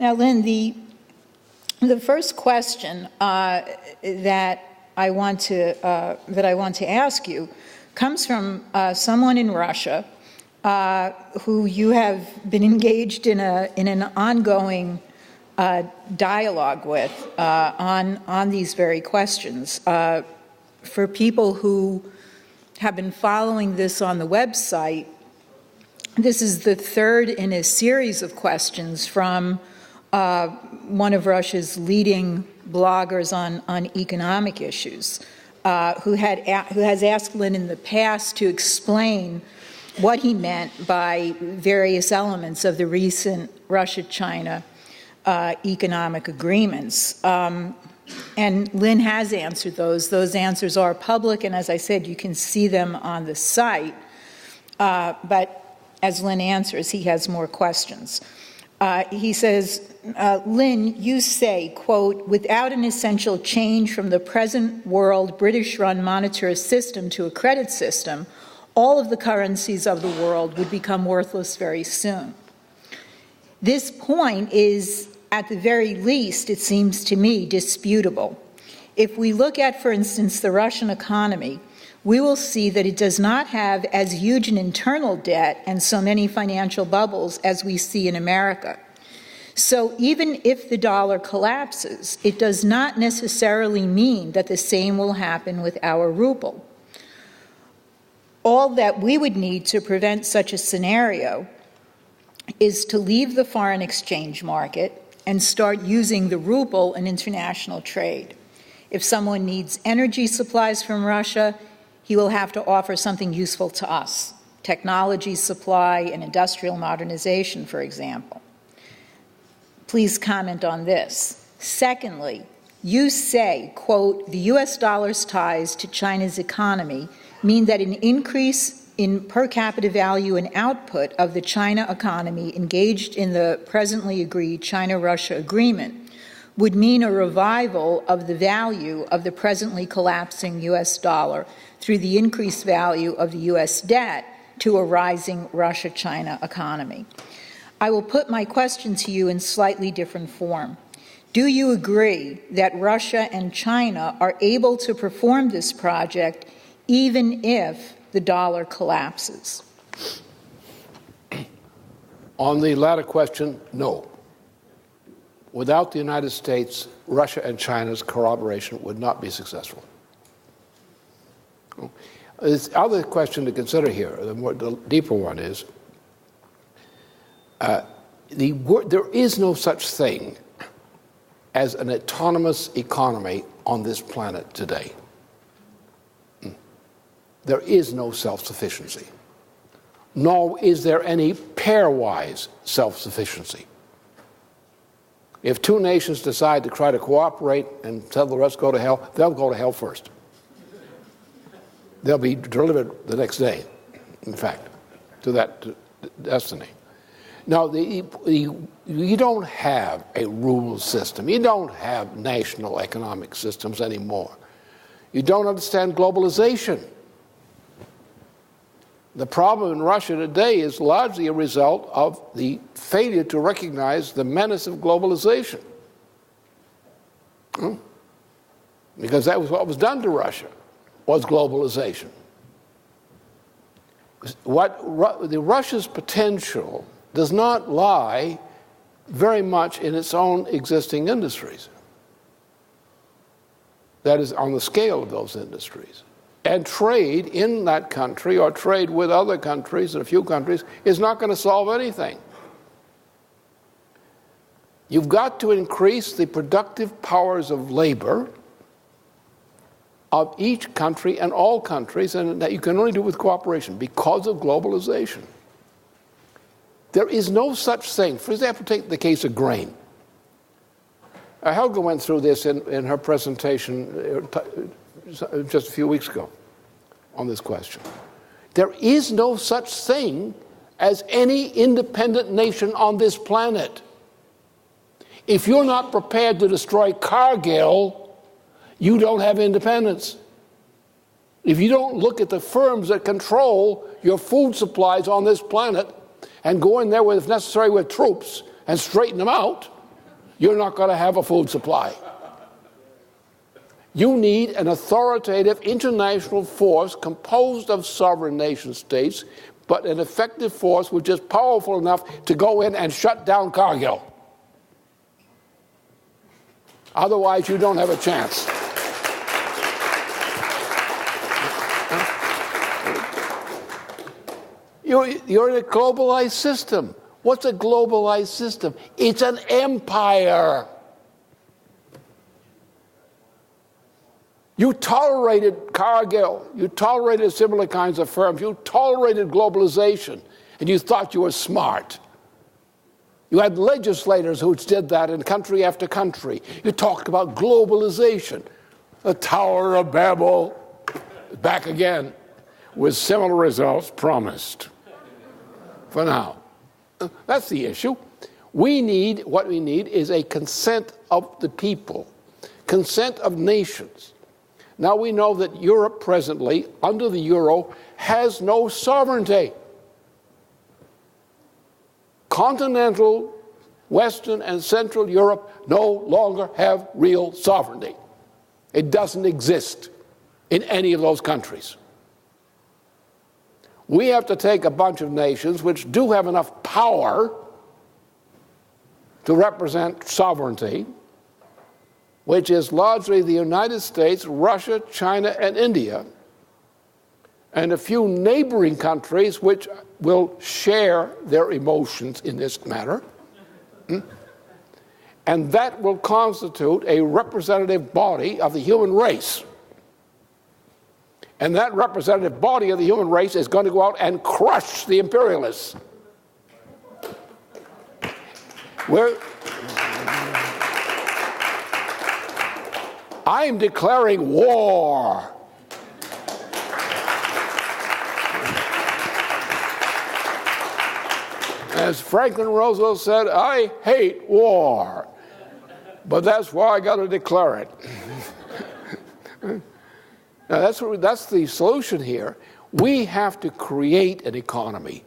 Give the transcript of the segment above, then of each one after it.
Now, Lynn, the first question that I want to ask you comes from someone in Russia who you have been engaged in an ongoing dialogue with on these very questions. For people who have been following this on the website, this is the third in a series of questions from one of Russia's leading bloggers on economic issues, who has asked Lynn in the past to explain what he meant by various elements of the recent Russia-China economic agreements. And Lynn has answered those. Those answers are public, and as I said, you can see them on the site. But as Lynn answers, he has more questions. He says, Lynn, you say, quote, without an essential change from the present world British-run monetary system to a credit system, all of the currencies of the world would become worthless very soon. This point is, at the very least, it seems to me, disputable. If we look at, for instance, the Russian economy, we will see that it does not have as huge an internal debt and so many financial bubbles as we see in America. So even if the dollar collapses, it does not necessarily mean that the same will happen with our ruble. All that we would need to prevent such a scenario is to leave the foreign exchange market and start using the ruble in international trade. If someone needs energy supplies from Russia, he will have to offer something useful to us, technology supply and industrial modernization, for example. Please comment on this. Secondly, you say, quote, the U.S. dollar's ties to China's economy mean that an increase in per capita value and output of the China economy engaged in the presently agreed China-Russia agreement would mean a revival of the value of the presently collapsing U.S. dollar through the increased value of the U.S. debt to a rising Russia-China economy. I will put my question to you in slightly different form. Do you agree that Russia and China are able to perform this project even if the dollar collapses? On the latter question, no. Without the United States, Russia and China's cooperation would not be successful. The other question to consider here, the deeper one is, there is no such thing as an autonomous economy on this planet today. There is no self-sufficiency, nor is there any pairwise self-sufficiency. If two nations decide to try to cooperate and tell the rest go to hell, they'll go to hell first. They'll be delivered the next day, in fact, to that destiny. Now, you don't have a rule system. You don't have national economic systems anymore. You don't understand globalization. The problem in Russia today is largely a result of the failure to recognize the menace of globalization. Because that was what was done to Russia, was globalization. Russia's potential does not lie very much in its own existing industries. That is, on the scale of those industries. And trade in that country or trade with other countries and a few countries is not going to solve anything. You've got to increase the productive powers of labor of each country and all countries, and that you can only do with cooperation because of globalization. There is no such thing. For example, take the case of grain. Helga went through this in her presentation just a few weeks ago on this question. There is no such thing as any independent nation on this planet. If you're not prepared to destroy Cargill, you don't have independence. If you don't look at the firms that control your food supplies on this planet and go in there, if necessary, with troops and straighten them out, you're not going to have a food supply. You need an authoritative international force composed of sovereign nation states, but an effective force which is powerful enough to go in and shut down Cargill. Otherwise, you don't have a chance. You're in a globalized system. What's a globalized system? It's an empire. You tolerated Cargill. You tolerated similar kinds of firms. You tolerated globalization, and you thought you were smart. You had legislators who did that in country after country. You talked about globalization. The Tower of Babel, back again, with similar results promised. For now. That's the issue. What we need is a consent of the people, consent of nations. Now we know that Europe presently, under the euro, has no sovereignty. Continental, Western, and Central Europe no longer have real sovereignty. It doesn't exist in any of those countries. We have to take a bunch of nations which do have enough power to represent sovereignty, which is largely the United States, Russia, China, and India, and a few neighboring countries which will share their emotions in this matter. And that will constitute a representative body of the human race. And that representative body of the human race is going to go out and crush the imperialists. I'm declaring war. As Franklin Roosevelt said, I hate war. But that's why I got to declare it. Now, that's the solution here. We have to create an economy.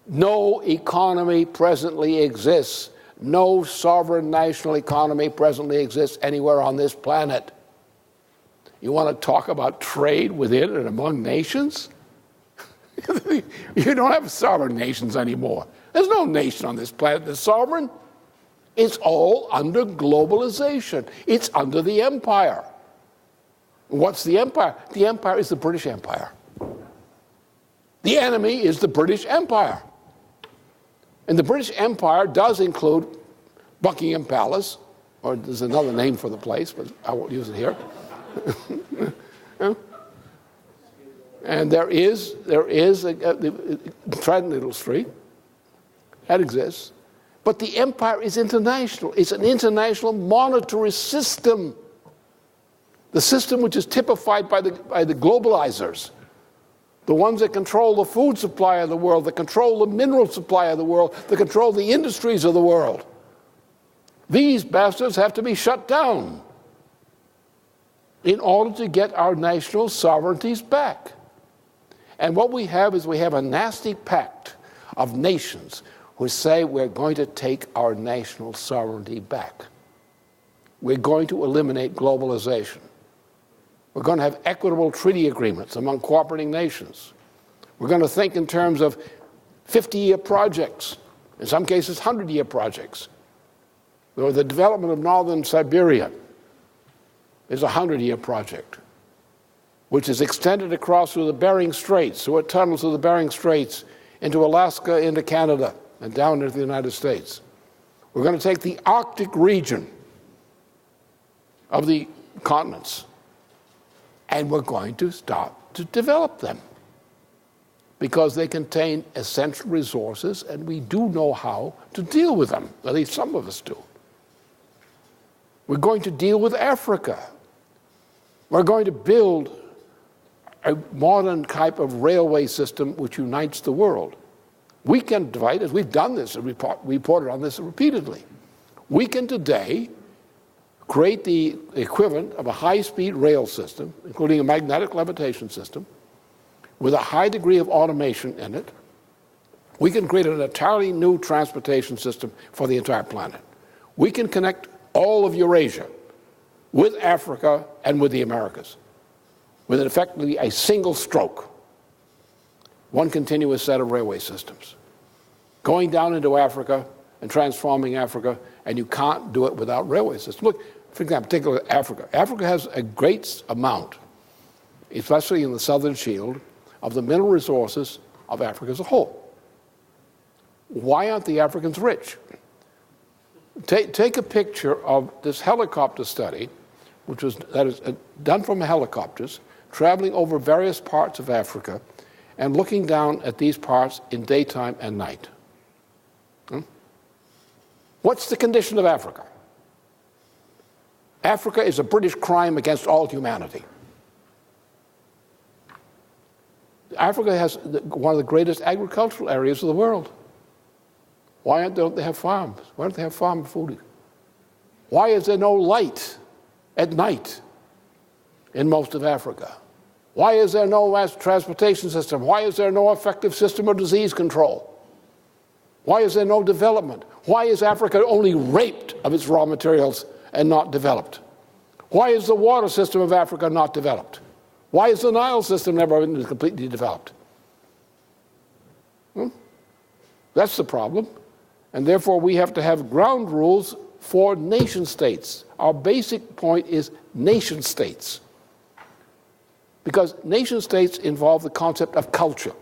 No economy presently exists. No sovereign national economy presently exists anywhere on this planet. You want to talk about trade within and among nations? You don't have sovereign nations anymore. There's no nation on this planet that's sovereign. It's all under globalization. It's under the empire. What's the empire? The empire is the British Empire. The enemy is the British Empire. And the British Empire does include Buckingham Palace, or there's another name for the place, but I won't use it here. And there is Threadneedle Street. That exists. But the empire is international. It's an international monetary system. The system which is typified by the globalizers, the ones that control the food supply of the world, that control the mineral supply of the world, that control the industries of the world. These bastards have to be shut down in order to get our national sovereignties back. And what we have is we have a nasty pact of nations who say we're going to take our national sovereignty back. We're going to eliminate globalization. We're going to have equitable treaty agreements among cooperating nations. We're going to think in terms of 50-year projects, in some cases 100-year projects. Or the development of northern Siberia is a 100-year project, which is extended across through the Bering Straits, through a tunnel through the Bering Straits, into Alaska, into Canada, and down into the United States. We're going to take the Arctic region of the continents, and we're going to start to develop them because they contain essential resources, and we do know how to deal with them. At least some of us do. We're going to deal with Africa. We're going to build a modern type of railway system which unites the world. We can divide, as we've done this, and reported on this repeatedly. We can today create the equivalent of a high-speed rail system, including a magnetic levitation system, with a high degree of automation in it. We can create an entirely new transportation system for the entire planet. We can connect all of Eurasia, with Africa and with the Americas, with effectively a single stroke, one continuous set of railway systems, going down into Africa and transforming Africa, and you can't do it without railway systems. Look, for example, take a look at Africa. Africa has a great amount, especially in the Southern Shield, of the mineral resources of Africa as a whole. Why aren't the Africans rich? Take a picture of this helicopter study, that is done from helicopters, traveling over various parts of Africa and looking down at these parts in daytime and night. What's the condition of Africa? Africa is a British crime against all humanity. Africa has one of the greatest agricultural areas of the world. Why don't they have farms? Why don't they have farm food? Why is there no light at night in most of Africa? Why is there no mass transportation system? Why is there no effective system of disease control? Why is there no development? Why is Africa only raped of its raw materials and not developed? Why is the water system of Africa not developed? Why is the Nile system never been completely developed? That's the problem. And therefore, we have to have ground rules for nation states. Our basic point is nation states. Because nation states involve the concept of culture.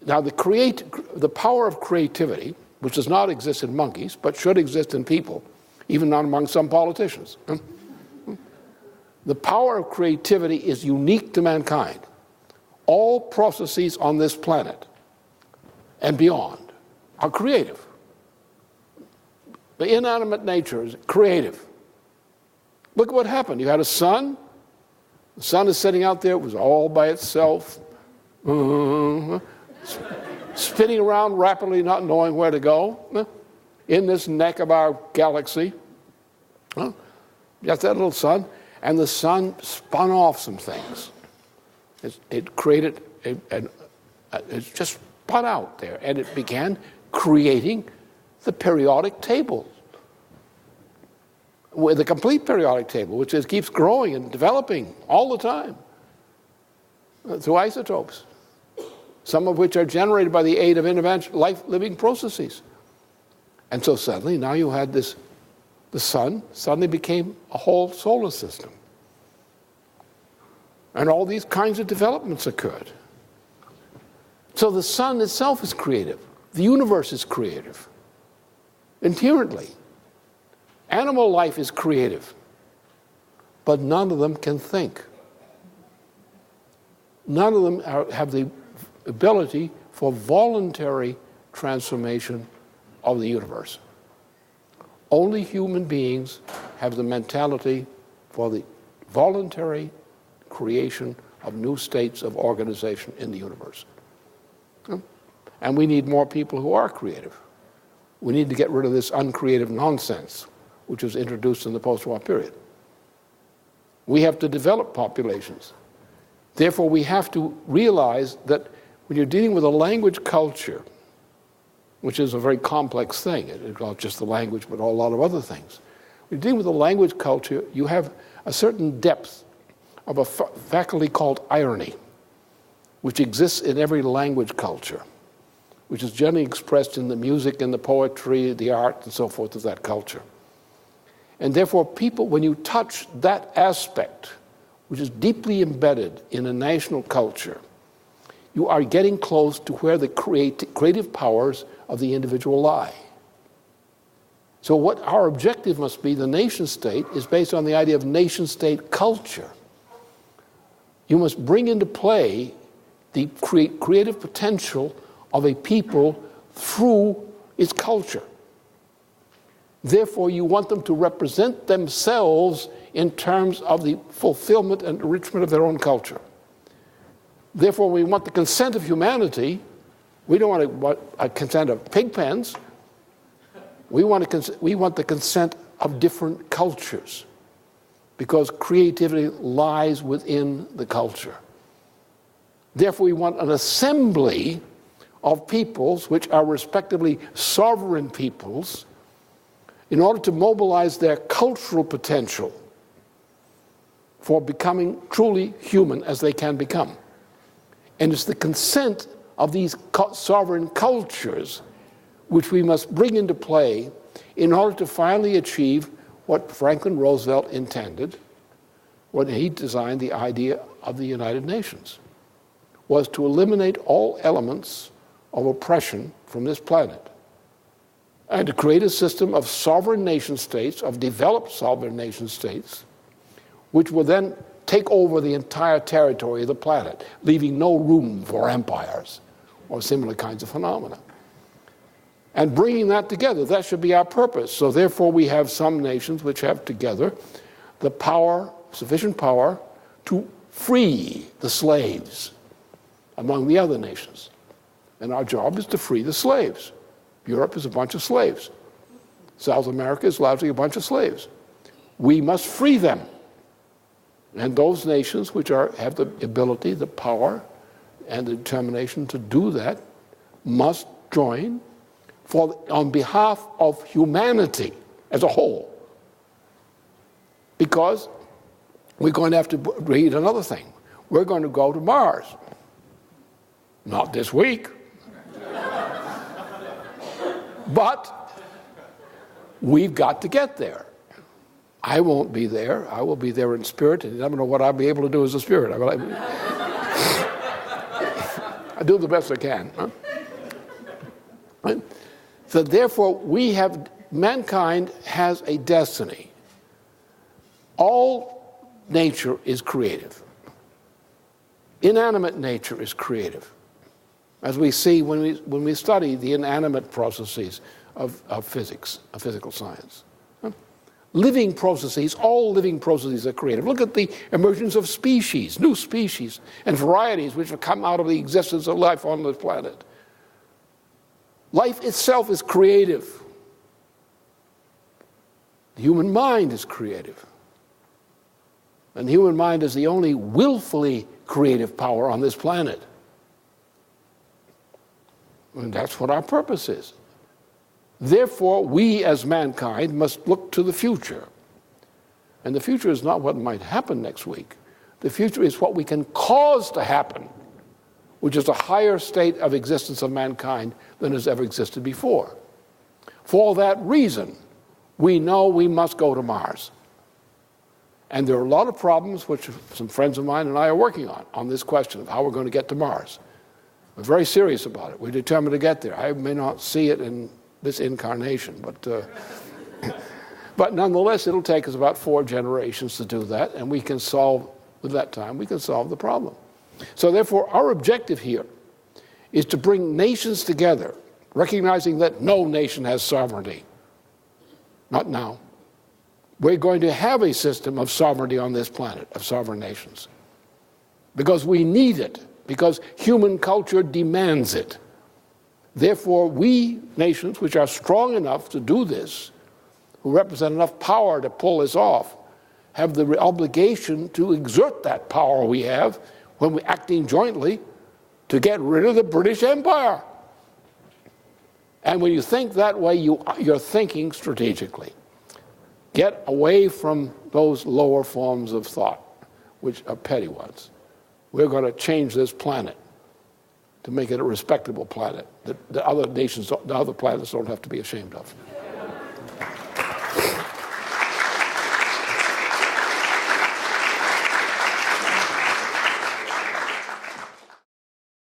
Now, the power of creativity, which does not exist in monkeys, but should exist in people, even not among some politicians. The power of creativity is unique to mankind. All processes on this planet and beyond are creative. The inanimate nature is creative. Look at what happened. You had a sun. The sun is sitting out there. It was all by itself. Spinning around rapidly, not knowing where to go. In this neck of our galaxy. Just that little sun. And the sun spun off some things. It created, it just spun out there. And it began creating the periodic table. With the complete periodic table, which keeps growing and developing all the time through isotopes, some of which are generated by the aid of life-living processes. And so suddenly, now you had the sun suddenly became a whole solar system. And all these kinds of developments occurred. So the sun itself is creative. The universe is creative, inherently. Animal life is creative, but none of them can think. None of them have the ability for voluntary transformation of the universe. Only human beings have the mentality for the voluntary creation of new states of organization in the universe. And we need more people who are creative. We need to get rid of this uncreative nonsense which was introduced in the post-war period. We have to develop populations. Therefore, we have to realize that when you're dealing with a language culture, which is a very complex thing, it's not just the language, but a lot of other things. When you're dealing with a language culture, you have a certain depth of a faculty called irony, which exists in every language culture, which is generally expressed in the music and the poetry, the art, and so forth of that culture. And therefore, people, when you touch that aspect, which is deeply embedded in a national culture, you are getting close to where the creative powers of the individual lie. So what our objective must be, the nation state, is based on the idea of nation state culture. You must bring into play the creative potential of a people through its culture. Therefore, you want them to represent themselves in terms of the fulfillment and enrichment of their own culture. Therefore, we want the consent of humanity. We don't want a consent of pig pens. We want the consent of different cultures, because creativity lies within the culture. Therefore, we want an assembly of peoples which are respectively sovereign peoples in order to mobilize their cultural potential for becoming truly human as they can become. And it's the consent of these sovereign cultures which we must bring into play in order to finally achieve what Franklin Roosevelt intended when he designed the idea of the United Nations, was to eliminate all elements of oppression from this planet and to create a system of sovereign nation states, of developed sovereign nation states, which will then take over the entire territory of the planet, leaving no room for empires or similar kinds of phenomena. And bringing that together, that should be our purpose. So therefore we have some nations which have together the power, sufficient power, to free the slaves among the other nations. And our job is to free the slaves. Europe is a bunch of slaves. South America is largely a bunch of slaves. We must free them. And those nations which have the ability, the power, and the determination to do that must join on behalf of humanity as a whole. Because we're going to have to read another thing. We're going to go to Mars. Not this week. But we've got to get there. I won't be there. I will be there in spirit, and I don't know what I'll be able to do as a spirit. I do the best I can. Huh? Right? So therefore, mankind has a destiny. All nature is creative. Inanimate nature is creative, as we see when we study the inanimate processes of physics, of physical science. Living processes, all living processes are creative. Look at the emergence of species, new species, and varieties which have come out of the existence of life on this planet. Life itself is creative. The human mind is creative. And the human mind is the only willfully creative power on this planet. And that's what our purpose is. Therefore, we as mankind must look to the future. And the future is not what might happen next week. The future is what we can cause to happen, which is a higher state of existence of mankind than has ever existed before. For that reason, we know we must go to Mars. And there are a lot of problems which some friends of mine and I are working on this question of how we're going to get to Mars. We're very serious about it. We're determined to get there. I may not see it in this incarnation, but nonetheless, it'll take us about 4 generations to do that, and with that time, we can solve the problem. So therefore, our objective here is to bring nations together, recognizing that no nation has sovereignty. Not now. We're going to have a system of sovereignty on this planet, of sovereign nations, because we need it, because human culture demands it. Therefore, we nations which are strong enough to do this, who represent enough power to pull this off, have the obligation to exert that power we have when we're acting jointly to get rid of the British Empire. And when you think that way, you're thinking strategically. Get away from those lower forms of thought, which are petty ones. We're going to change this planet to make it a respectable planet that the other nations, the other planets don't have to be ashamed of.